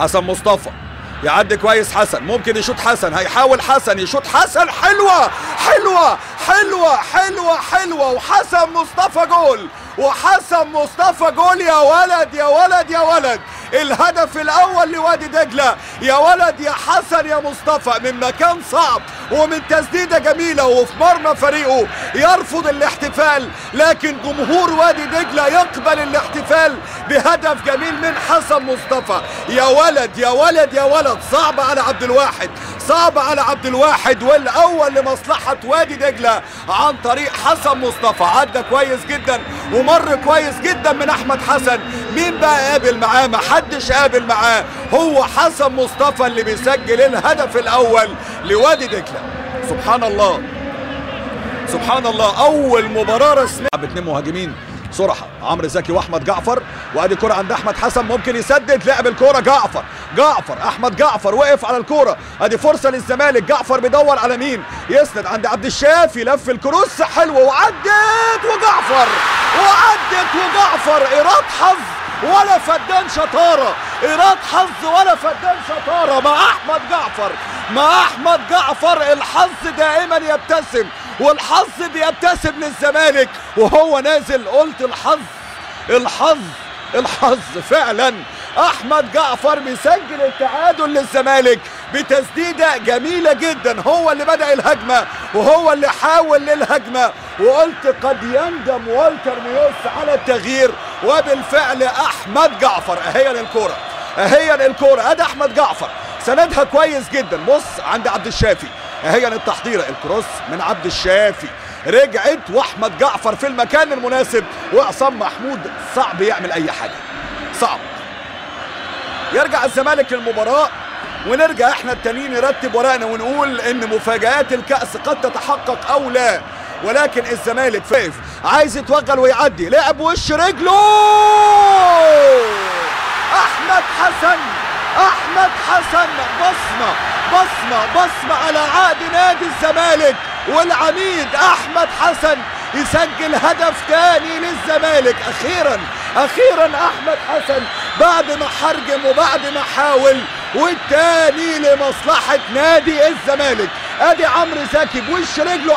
حسن مصطفى يعدي كويس، حسن ممكن يشوط، حسن هيحاول، حسن يشوط، حسن حلوة حلوة حلوة حلوة حلوة، وحسن مصطفى جول، وحسن مصطفى جول. يا ولد يا ولد يا ولد، الهدف الاول لوادي دجلة، يا ولد يا حسن يا مصطفى، من مكان صعب ومن تسديدة جميلة وفي مرمى فريقه يرفض الاحتفال، لكن جمهور وادي دجلة يقبل الاحتفال بهدف جميل من حسن مصطفى. يا ولد يا ولد يا ولد، صعب على عبد الواحد، صعب على عبد الواحد، والاول لمصلحة وادي دجلة عن طريق حسن مصطفى. عدى كويس جدا ومر كويس جدا من احمد حسن. مين بقى قابل معاه؟ محدش قابل معاه، هو حسن مصطفى اللي بيسجل الهدف الاول لوادي دجلة. سبحان الله سبحان الله، اول مباراة رسمية باتنين مهاجمين صراحة، عمرو زكي واحمد جعفر، وادي كرة عند احمد حسن، ممكن يسدد، لعب الكرة جعفر احمد جعفر وقف على الكرة، ادي فرصة للزمالك، جعفر بيدور على مين يسند، عند عبد الشافي، لف الكروس حلوة وعدت وجعفر، ايراد حظ ولا فدان شطارة، ايراد حظ ولا فدان شطارة مع احمد جعفر، مع احمد جعفر. الحظ دائما يبتسم، والحظ بيبتسم للزمالك وهو نازل. قلت الحظ فعلا. احمد جعفر بيسجل التعادل للزمالك بتسديده جميله جدا، هو اللي بدأ الهجمه وهو اللي حاول للهجمه، وقلت قد يندم والتر ميوس على التغيير، وبالفعل احمد جعفر. اهي الكوره ادي احمد جعفر سندها كويس جدا، بص عند عبد الشافي، اهي التحضيره، الكروس من عبد الشافي رجعت، واحمد جعفر في المكان المناسب، وعصام محمود صعب يعمل اي حاجه، صعب. يرجع الزمالك للمباراه، ونرجع احنا التانيين نرتب ورقنا ونقول ان مفاجآت الكأس قد تتحقق او لا، ولكن الزمالك فايف عايز يتوغل ويعدي، لعب وش رجله، احمد حسن بصمة على عقد نادي الزمالك، والعميد احمد حسن يسجل هدف تاني للزمالك. اخيرا احمد حسن بعد ما حرجم وبعد ما حاول، والتاني لمصلحة نادي الزمالك. ادي عمرو زكي بوش رجله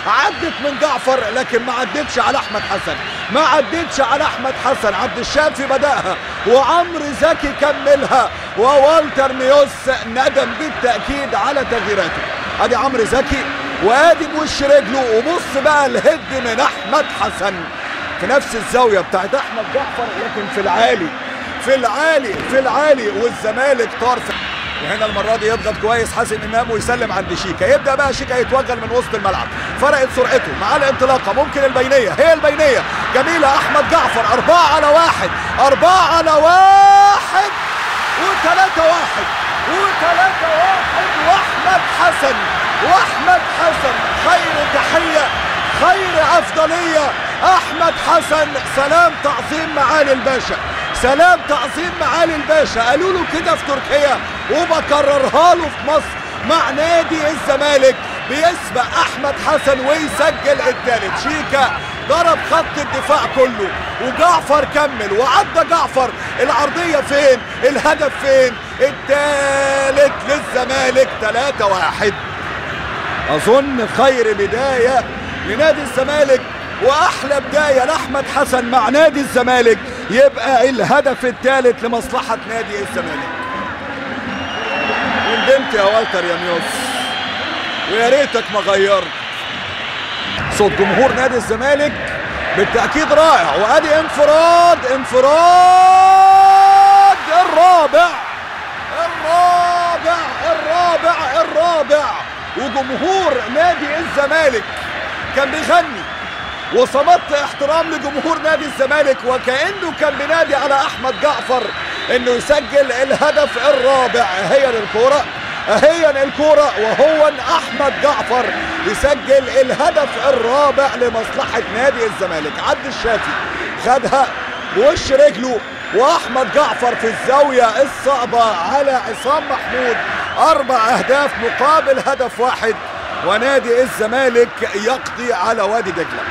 عدت من جعفر، لكن ما عدتش على احمد حسن، عبد الشافي بدأها وعمرو زكي كملها، ووالتر ميوس ندم بالتأكيد على تغييراته. ادي عمرو زكي وادي بوش رجله، وبص بقى الهد من احمد حسن في نفس الزاوية بتاعت احمد جعفر، لكن في العالي والزمالك طار. وهنا المرة دي يضغط كويس حسن امام ويسلم عند شيكا، يبدأ بقى شيكا يتوغل من وسط الملعب، فرقت سرعته مع الانطلاقة، ممكن البينية، هي البينية جميلة، احمد جعفر 4 على 1 و3-1 واحمد حسن خير تحية، خير أفضلية. أحمد حسن سلام تعظيم معالي الباشا، قالوا له كده في تركيا وبكررها له في مصر مع نادي الزمالك. بيسبق أحمد حسن ويسجل الثالث، شيكا ضرب خط الدفاع كله، وجعفر كمل وعدى جعفر، العرضية فين؟ الهدف فين؟ الثالث للزمالك 3-1. أظن خير بداية لنادي الزمالك وأحلى بداية لأحمد حسن مع نادي الزمالك، يبقى الهدف الثالث لمصلحة نادي الزمالك. ندمت يا والتر يا ميوس، ويا ريتك ما غيرت. صوت جمهور نادي الزمالك بالتأكيد رائع، وأدي انفراد الرابع، وجمهور نادي الزمالك كان بيغني، وصمت احترام لجمهور نادي الزمالك، وكأنه كان بينادي على احمد جعفر انه يسجل الهدف الرابع. هي الكرة وهو احمد جعفر يسجل الهدف الرابع لمصلحة نادي الزمالك. عبد الشافي خدها بوش رجله، واحمد جعفر في الزاوية الصعبة على عصام محمود. 4 أهداف مقابل هدف واحد، ونادي الزمالك يقضي على وادي دجلة.